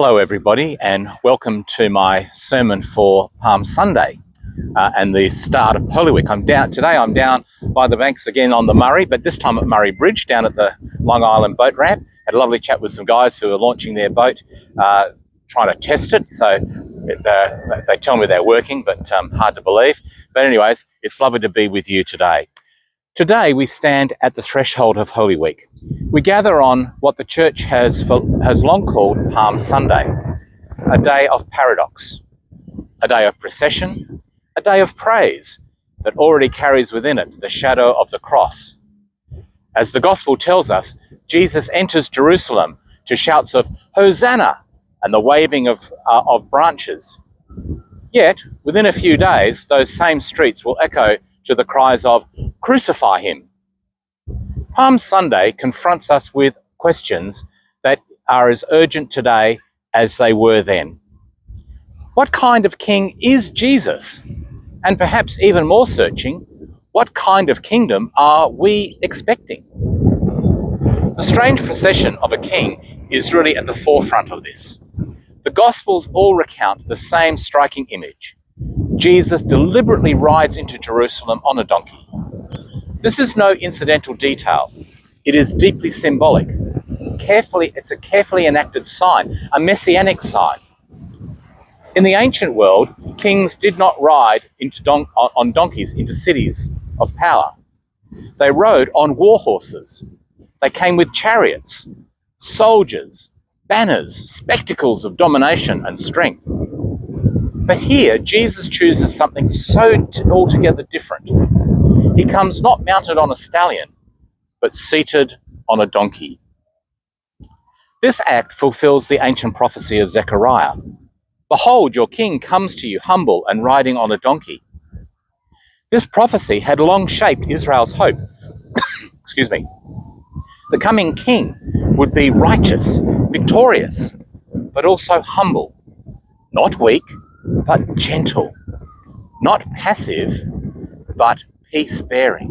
Hello everybody, and welcome to my sermon for Palm Sunday and the start of Holy Week. I'm down by the banks again on the Murray, but this time at Murray Bridge down at the Long Island boat ramp. Had a lovely chat with some guys who are launching their boat, trying to test it. So they tell me they're working, but hard to believe. But anyways, it's lovely to be with you today. Today we stand at the threshold of Holy Week. We gather on what the church has long called Palm Sunday, a day of paradox, a day of procession, a day of praise that already carries within it the shadow of the cross. As the gospel tells us, Jesus enters Jerusalem to shouts of Hosanna and the waving of branches. Yet, within a few days, those same streets will echo to the cries of Crucify him. Palm Sunday confronts us with questions that are as urgent today as they were then. What kind of king is Jesus? And perhaps even more searching, what kind of kingdom are we expecting? The strange procession of a king is really at the forefront of this. The Gospels all recount the same striking image. Jesus deliberately rides into Jerusalem on a donkey. This is no incidental detail. It is deeply symbolic. It's a carefully enacted sign, a messianic sign. In the ancient world, kings did not ride on donkeys into cities of power. They rode on war horses. They came with chariots, soldiers, banners, spectacles of domination and strength. But here, Jesus chooses something so altogether different. He comes not mounted on a stallion, but seated on a donkey. This act fulfills the ancient prophecy of Zechariah. Behold, your king comes to you humble and riding on a donkey. This prophecy had long shaped Israel's hope. Excuse me. The coming king would be righteous, victorious, but also humble, not weak, but gentle, not passive, but peace-bearing.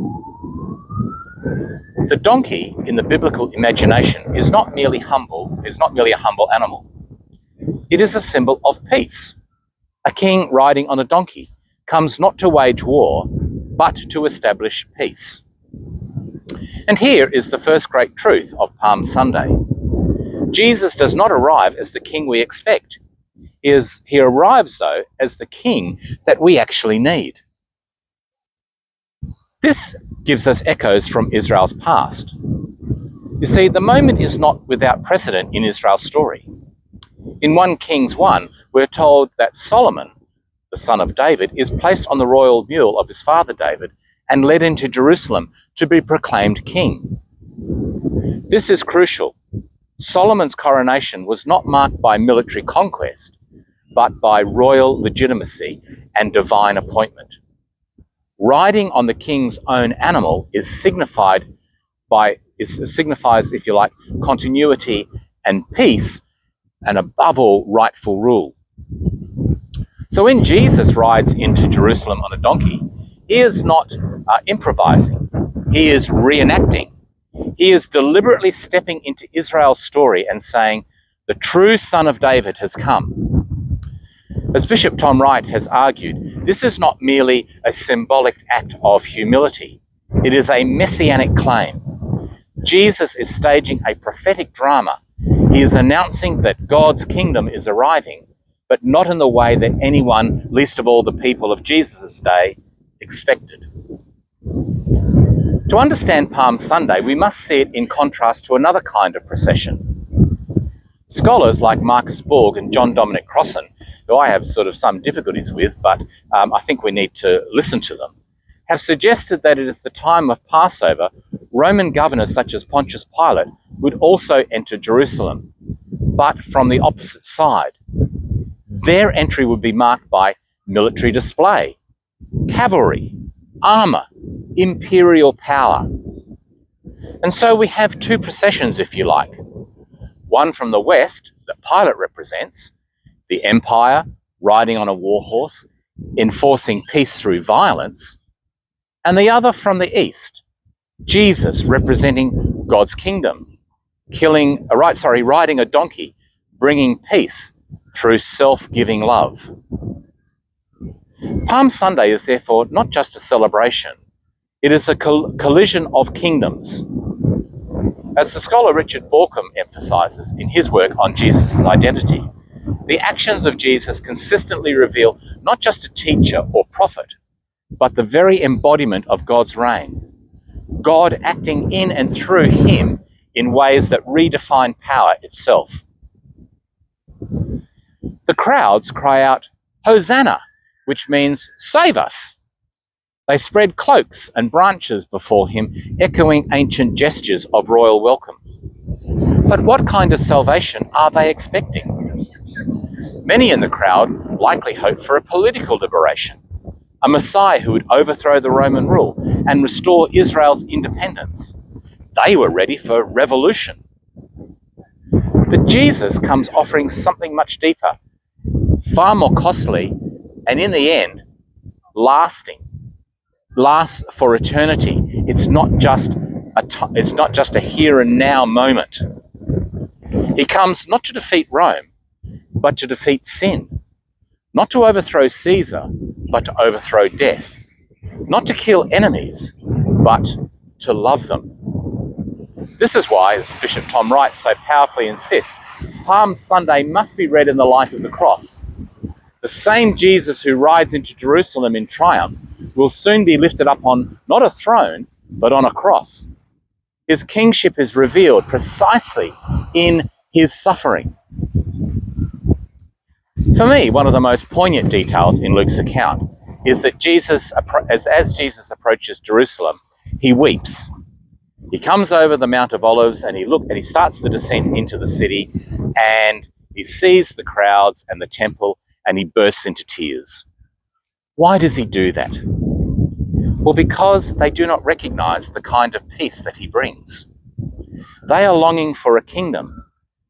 The donkey in the biblical imagination is not merely a humble animal. It is a symbol of peace. A king riding on a donkey comes not to wage war, but to establish peace. And here is the first great truth of Palm Sunday. Jesus does not arrive as the king we expect. He arrives, though, as the king that we actually need. This gives us echoes from Israel's past. You see, the moment is not without precedent in Israel's story. In 1 Kings 1, we're told that Solomon, the son of David, is placed on the royal mule of his father David and led into Jerusalem to be proclaimed king. This is crucial. Solomon's coronation was not marked by military conquest, but by royal legitimacy and divine appointment. Riding on the king's own animal signifies, if you like, continuity and peace, and above all, rightful rule. So when Jesus rides into Jerusalem on a donkey, he is not improvising. He is reenacting. He is deliberately stepping into Israel's story and saying, the true Son of David has come. As Bishop Tom Wright has argued, this is not merely a symbolic act of humility. It is a messianic claim. Jesus is staging a prophetic drama. He is announcing that God's kingdom is arriving, but not in the way that anyone, least of all the people of Jesus' day, expected. To understand Palm Sunday, we must see it in contrast to another kind of procession. Scholars like Marcus Borg and John Dominic Crossan, who I have sort of some difficulties with, but I think we need to listen to them, have suggested that it is the time of Passover. Roman governors such as Pontius Pilate would also enter Jerusalem, but from the opposite side. Their entry would be marked by military display, cavalry, armor, imperial power. And so we have two processions, if you like. One from the west that Pilate represents, the empire riding on a war horse, enforcing peace through violence, and the other from the east, Jesus representing God's kingdom, riding a donkey, bringing peace through self-giving love. Palm Sunday is therefore not just a celebration, it is a collision of kingdoms. As the scholar Richard Bauckham emphasises in his work on Jesus' identity, the actions of Jesus consistently reveal not just a teacher or prophet, but the very embodiment of God's reign. God acting in and through him in ways that redefine power itself. The crowds cry out, "Hosanna," which means "save us." They spread cloaks and branches before him, echoing ancient gestures of royal welcome. But what kind of salvation are they expecting? Many in the crowd likely hoped for a political liberation, a Messiah who would overthrow the Roman rule and restore Israel's independence. They were ready for revolution. But Jesus comes offering something much deeper, far more costly, and in the end, lasting. Lasts for eternity. It's not just a here and now moment. He comes not to defeat Rome, but to defeat sin. Not to overthrow Caesar, but to overthrow death. Not to kill enemies, but to love them. This is why, as Bishop Tom Wright so powerfully insists, Palm Sunday must be read in the light of the cross. The same Jesus who rides into Jerusalem in triumph will soon be lifted up on not a throne, but on a cross. His kingship is revealed precisely in his suffering. For me, one of the most poignant details in Luke's account is that as Jesus approaches Jerusalem, he weeps. He comes over the Mount of Olives and he starts the descent into the city, and he sees the crowds and the temple, and he bursts into tears. Why does he do that? Well, because they do not recognize the kind of peace that he brings. They are longing for a kingdom,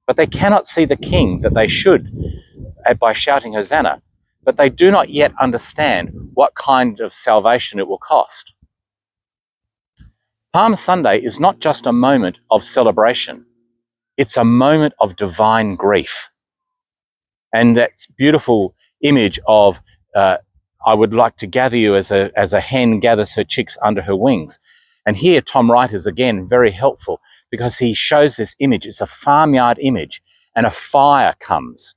but they cannot see the king that they should by shouting Hosanna, but they do not yet understand what kind of salvation it will cost. Palm Sunday is not just a moment of celebration, it's a moment of divine grief. And that beautiful image of I would like to gather you as a hen gathers her chicks under her wings. And here Tom Wright is again very helpful because he shows this image. It's a farmyard image, and a fire comes.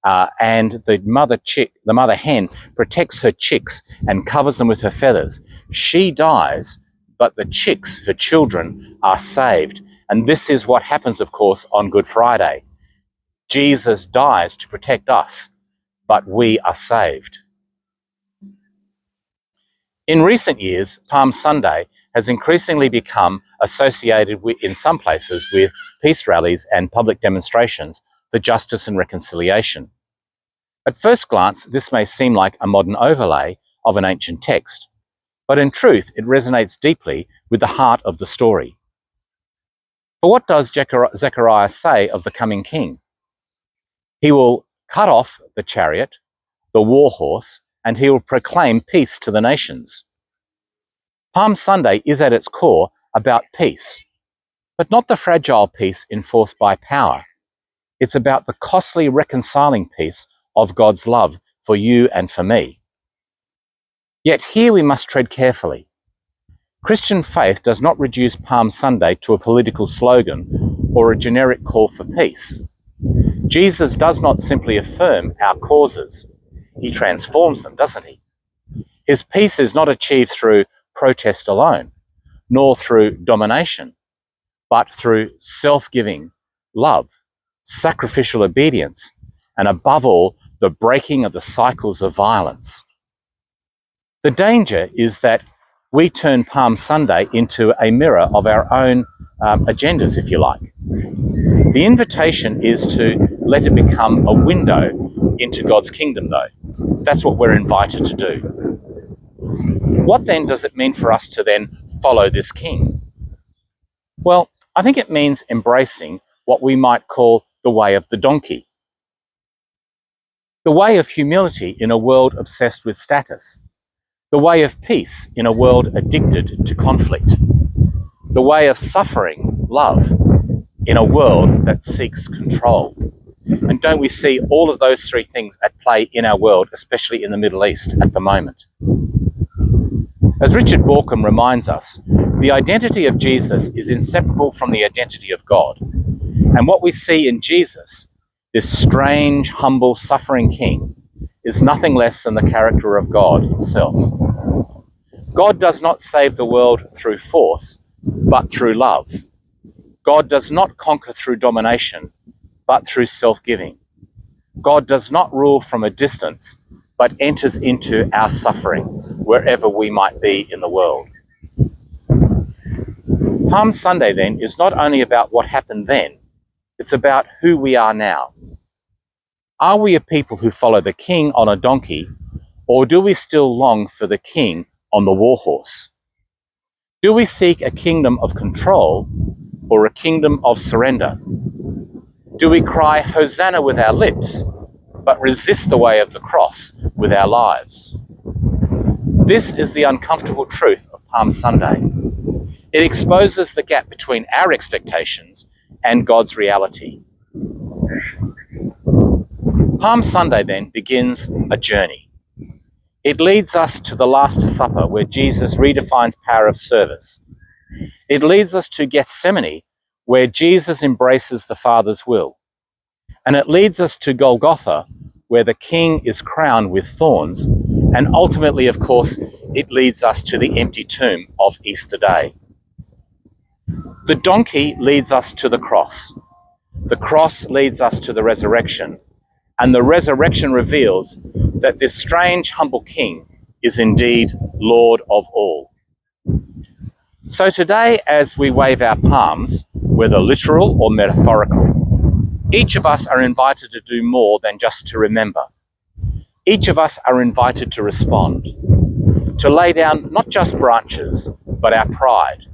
And the mother hen protects her chicks and covers them with her feathers. She dies, but the chicks, her children, are saved. And this is what happens, of course, on Good Friday. Jesus dies to protect us, but we are saved. In recent years, Palm Sunday has increasingly become associated in some places with peace rallies and public demonstrations for justice and reconciliation. At first glance, this may seem like a modern overlay of an ancient text, but in truth, it resonates deeply with the heart of the story. For what does Zechariah say of the coming king? He will cut off the chariot, the war horse, and he will proclaim peace to the nations. Palm Sunday is at its core about peace, but not the fragile peace enforced by power. It's about the costly reconciling peace of God's love for you and for me. Yet here we must tread carefully. Christian faith does not reduce Palm Sunday to a political slogan or a generic call for peace. Jesus does not simply affirm our causes. He transforms them, doesn't he? His peace is not achieved through protest alone, nor through domination, but through self-giving love, sacrificial obedience, and above all, the breaking of the cycles of violence. The danger is that we turn Palm Sunday into a mirror of our own agendas, if you like. The invitation is to let it become a window into God's kingdom, though. That's what we're invited to do. What then does it mean for us to then follow this king? Well, I think it means embracing what we might call the way of the donkey. The way of humility in a world obsessed with status. The way of peace in a world addicted to conflict. The way of suffering love in a world that seeks control. And don't we see all of those three things at play in our world, especially in the Middle East at the moment? As Richard Bauckham reminds us, the identity of Jesus is inseparable from the identity of God. And what we see in Jesus, this strange, humble, suffering king, is nothing less than the character of God himself. God does not save the world through force, but through love. God does not conquer through domination, but through self-giving. God does not rule from a distance, but enters into our suffering, wherever we might be in the world. Palm Sunday, then, is not only about what happened then, it's about who we are now. Are we a people who follow the king on a donkey, or do we still long for the king on the war horse? Do we seek a kingdom of control or a kingdom of surrender? Do we cry Hosanna with our lips, but resist the way of the cross with our lives? This is the uncomfortable truth of Palm Sunday. It exposes the gap between our expectations and God's reality. Palm Sunday then begins a journey. It leads us to the Last Supper, where Jesus redefines power of service. It leads us to Gethsemane, where Jesus embraces the Father's will. And it leads us to Golgotha, where the King is crowned with thorns. And ultimately, of course, it leads us to the empty tomb of Easter Day. The donkey leads us to the cross. The cross leads us to the resurrection. And the resurrection reveals that this strange, humble king is indeed Lord of all. So today, as we wave our palms, whether literal or metaphorical, each of us are invited to do more than just to remember. Each of us are invited to respond, to lay down not just branches, but our pride,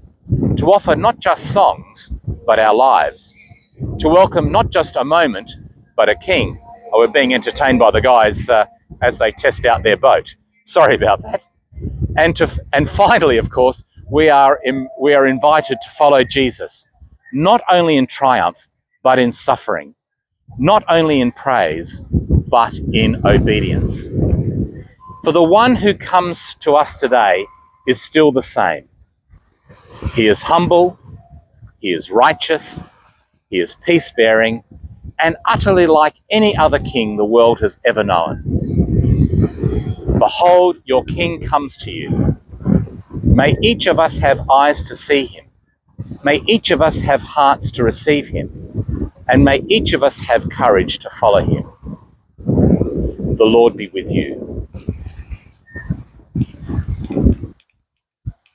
to offer not just songs, but our lives, to welcome not just a moment, but a king. Oh, we're being entertained by the guys as they test out their boat. Sorry about that. And finally, of course, we are invited to follow Jesus, not only in triumph, but in suffering, not only in praise, but in obedience. For the one who comes to us today is still the same. He is humble, he is righteous, he is peace-bearing, and utterly like any other king the world has ever known. Behold, your king comes to you. May each of us have eyes to see him. May each of us have hearts to receive him. And may each of us have courage to follow him. The Lord be with you.